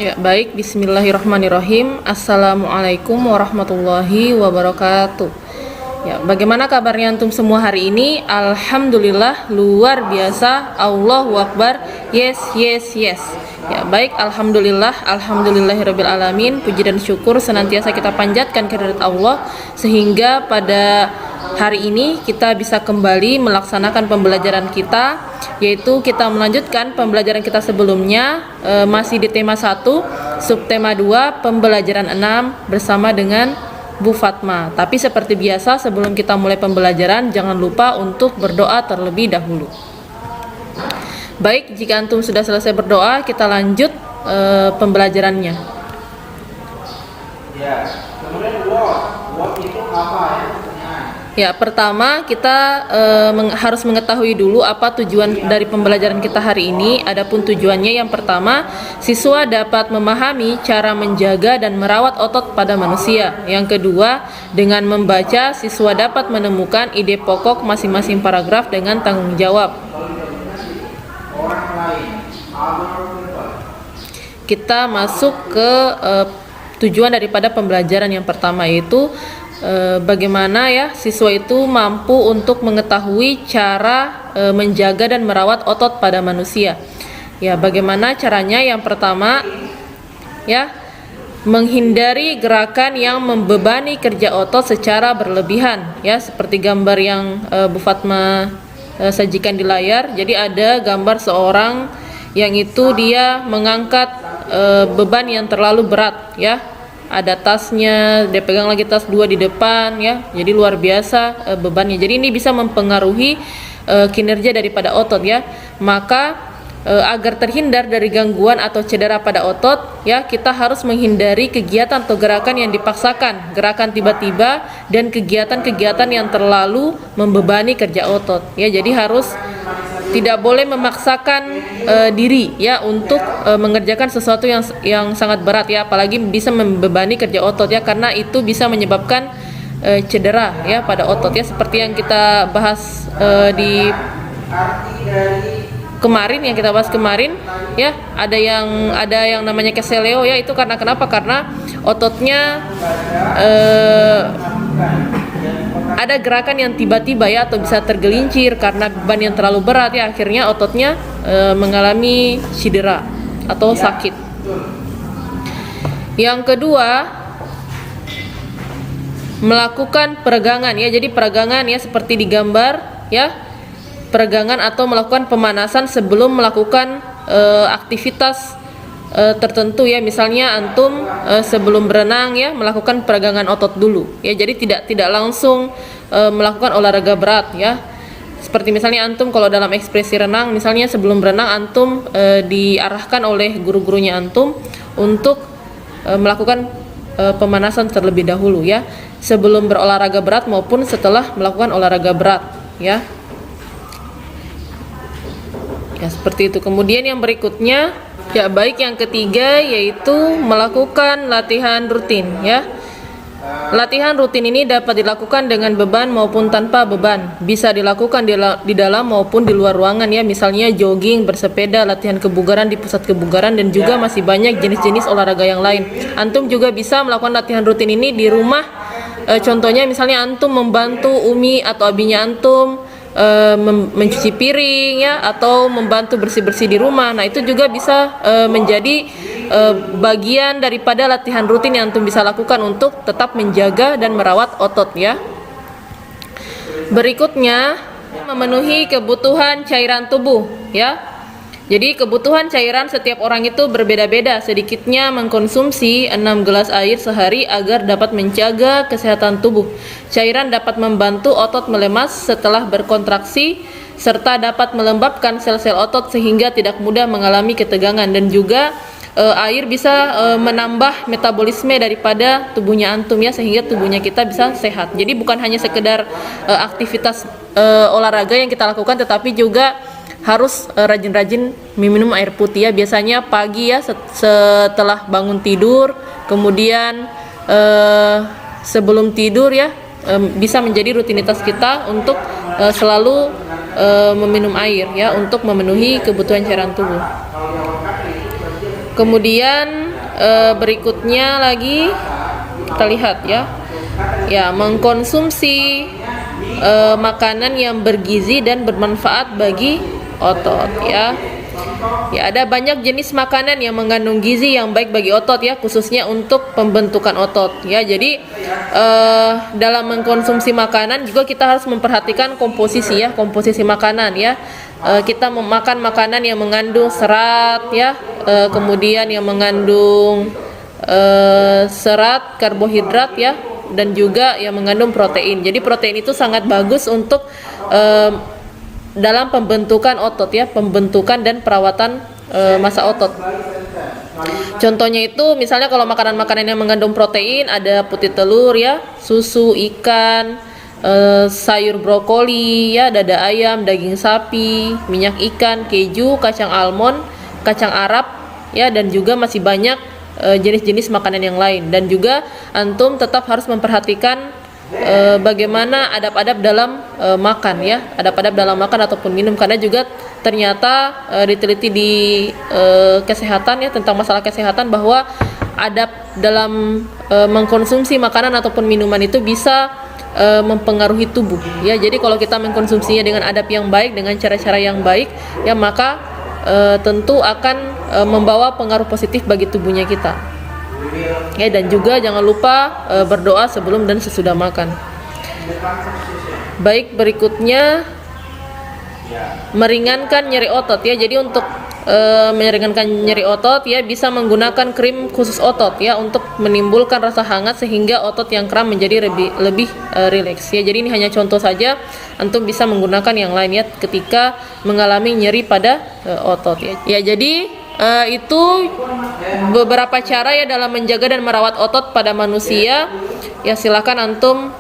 Ya, baik. Bismillahirrahmanirrahim. Assalamualaikum warahmatullahi wabarakatuh. Ya, bagaimana kabarnya antum semua hari ini? Alhamdulillah, luar biasa. Allahu Akbar. Yes, yes, yes. Ya, baik. Alhamdulillah, alhamdulillahirabbil alamin. Puji dan syukur senantiasa kita panjatkan kehadirat Allah sehingga pada hari ini kita bisa kembali melaksanakan pembelajaran kita, yaitu kita melanjutkan pembelajaran kita sebelumnya, masih di tema 1, subtema 2, pembelajaran 6 bersama dengan Bu Fatma. Tapi seperti biasa sebelum kita mulai pembelajaran, jangan lupa untuk berdoa terlebih dahulu. Baik, jika antum sudah selesai berdoa, kita lanjut pembelajarannya. Ya, kemudian what itu apa ya? Ya, pertama kita harus mengetahui dulu apa tujuan dari pembelajaran kita hari ini. Adapun tujuannya, yang pertama, siswa dapat memahami cara menjaga dan merawat otot pada manusia. Yang kedua, dengan membaca, siswa dapat menemukan ide pokok masing-masing paragraf dengan tanggung jawab. Kita masuk ke tujuan daripada pembelajaran yang pertama, yaitu bagaimana ya siswa itu mampu untuk mengetahui cara menjaga dan merawat otot pada manusia. Ya, bagaimana caranya? Yang pertama, ya, menghindari gerakan yang membebani kerja otot secara berlebihan, ya, seperti gambar yang Bu Fatma sajikan di layar. Jadi ada gambar seorang yang itu dia mengangkat beban yang terlalu berat, ya. Ada tasnya, dia pegang lagi tas 2 di depan, ya. Jadi luar biasa bebannya. Jadi ini bisa mempengaruhi kinerja daripada otot, ya. Maka agar terhindar dari gangguan atau cedera pada otot, ya, kita harus menghindari kegiatan atau gerakan yang dipaksakan, gerakan tiba-tiba, dan kegiatan-kegiatan yang terlalu membebani kerja otot, ya. Jadi harus tidak boleh memaksakan diri, ya, untuk mengerjakan sesuatu yang sangat berat, ya, apalagi bisa membebani kerja otot, ya, karena itu bisa menyebabkan cedera, ya, pada otot, ya, seperti yang kita bahas di kemarin, ya. Ada yang namanya keseleo, ya. Itu karena kenapa? Karena ototnya ada gerakan yang tiba-tiba, ya, atau bisa tergelincir karena beban yang terlalu berat, ya, akhirnya ototnya mengalami cedera atau sakit. Yang kedua, melakukan peregangan, ya. Jadi peregangan, ya, seperti di gambar, ya, peregangan atau melakukan pemanasan sebelum melakukan aktivitas tertentu, ya. Misalnya antum sebelum berenang, ya, melakukan peregangan otot dulu, ya. Jadi tidak langsung melakukan olahraga berat, ya. Seperti misalnya antum kalau dalam ekspresi renang, misalnya sebelum berenang antum diarahkan oleh guru-gurunya antum untuk melakukan pemanasan terlebih dahulu, ya, sebelum berolahraga berat maupun setelah melakukan olahraga berat, ya. Ya, seperti itu. Kemudian yang berikutnya, ya, baik, yang ketiga yaitu melakukan latihan rutin, ya. Latihan rutin ini dapat dilakukan dengan beban maupun tanpa beban. Bisa dilakukan di dalam maupun di luar ruangan, ya. Misalnya jogging, bersepeda, latihan kebugaran di pusat kebugaran, dan juga masih banyak jenis-jenis olahraga yang lain. Antum juga bisa melakukan latihan rutin ini di rumah. Contohnya misalnya antum membantu umi atau abinya antum mencuci piring, ya, atau membantu bersih-bersih di rumah. Nah, itu juga bisa menjadi bagian daripada latihan rutin yang antum bisa lakukan untuk tetap menjaga dan merawat otot, ya. Berikutnya, memenuhi kebutuhan cairan tubuh, ya. Jadi kebutuhan cairan setiap orang itu berbeda-beda. Sedikitnya mengkonsumsi 6 gelas air sehari agar dapat menjaga kesehatan tubuh. Cairan dapat membantu otot melemas setelah berkontraksi serta dapat melembabkan sel-sel otot sehingga tidak mudah mengalami ketegangan, dan juga air bisa menambah metabolisme daripada tubuhnya antum, ya, sehingga tubuhnya kita bisa sehat. Jadi bukan hanya sekedar aktivitas olahraga yang kita lakukan, tetapi juga harus rajin-rajin minum air putih, ya. Biasanya pagi, ya, setelah bangun tidur, kemudian sebelum tidur, ya, bisa menjadi rutinitas kita untuk selalu meminum air, ya, untuk memenuhi kebutuhan cairan tubuh. Kemudian berikutnya lagi kita lihat ya. Ya, mengkonsumsi makanan yang bergizi dan bermanfaat bagi otot ya. Ya, ada banyak jenis makanan yang mengandung gizi yang baik bagi otot ya, khususnya untuk pembentukan otot ya. Jadi dalam mengkonsumsi makanan juga kita harus memperhatikan komposisi ya, komposisi makanan ya. Kita memakan makanan yang mengandung serat ya, kemudian yang mengandung serat, karbohidrat ya, dan juga yang mengandung protein. Jadi protein itu sangat bagus untuk dalam pembentukan otot ya, pembentukan dan perawatan massa otot. Contohnya itu misalnya kalau makanan-makanan yang mengandung protein ada putih telur ya, susu, ikan, sayur brokoli ya, dada ayam, daging sapi, minyak ikan, keju, kacang almond, kacang Arab ya, dan juga masih banyak jenis-jenis makanan yang lain. Dan juga antum tetap harus memperhatikan bagaimana adab-adab dalam makan ya, adab-adab dalam makan ataupun minum, karena juga ternyata diteliti di kesehatan ya, tentang masalah kesehatan, bahwa adab dalam mengkonsumsi makanan ataupun minuman itu bisa mempengaruhi tubuh ya. Jadi kalau kita mengkonsumsinya dengan adab yang baik, dengan cara-cara yang baik ya, maka tentu akan membawa pengaruh positif bagi tubuhnya kita ya. Dan juga jangan lupa berdoa sebelum dan sesudah makan. Baik, berikutnya meringankan nyeri otot ya. Jadi untuk meringankan nyeri otot ya, bisa menggunakan krim khusus otot ya, untuk menimbulkan rasa hangat sehingga otot yang kram menjadi lebih rileks ya. Jadi ini hanya contoh saja, antum bisa menggunakan yang lain ya ketika mengalami nyeri pada otot ya. Ya, jadi itu beberapa cara ya dalam menjaga dan merawat otot pada manusia ya. Silakan antum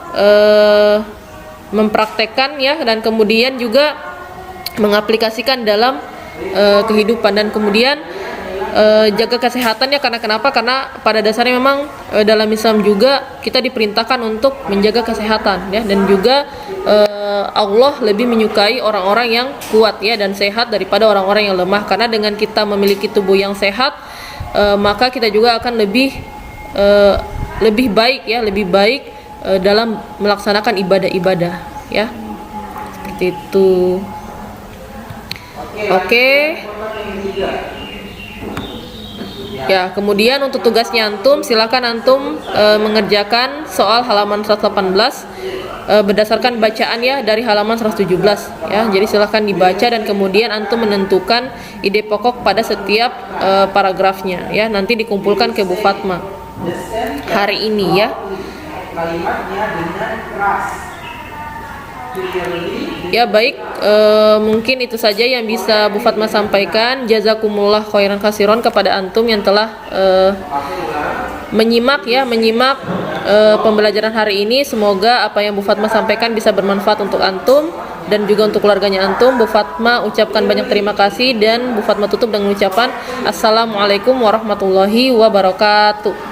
mempraktekkan ya, dan kemudian juga mengaplikasikan dalam kehidupan. Dan kemudian jaga kesehatan ya, karena kenapa? Karena pada dasarnya memang dalam Islam juga kita diperintahkan untuk menjaga kesehatan ya, dan juga Allah lebih menyukai orang-orang yang kuat ya dan sehat daripada orang-orang yang lemah. Karena dengan kita memiliki tubuh yang sehat, maka kita juga akan lebih baik ya, lebih baik dalam melaksanakan ibadah-ibadah ya. Seperti itu. Oke. Ya, kemudian untuk tugasnya antum, silakan antum mengerjakan soal halaman 118 berdasarkan bacaan ya dari halaman 117 ya. Jadi silakan dibaca dan kemudian antum menentukan ide pokok pada setiap paragrafnya ya. Nanti dikumpulkan ke Bu Fatma hari ini ya. Kalimatnya dengan keras. Ya baik, mungkin itu saja yang bisa Bu Fatma sampaikan. Jazakumullah khairan katsiran kepada antum yang telah menyimak pembelajaran hari ini. Semoga apa yang Bu Fatma sampaikan bisa bermanfaat untuk antum dan juga untuk keluarganya antum. Bu Fatma ucapkan banyak terima kasih, dan Bu Fatma tutup dengan ucapan Assalamualaikum warahmatullahi wabarakatuh.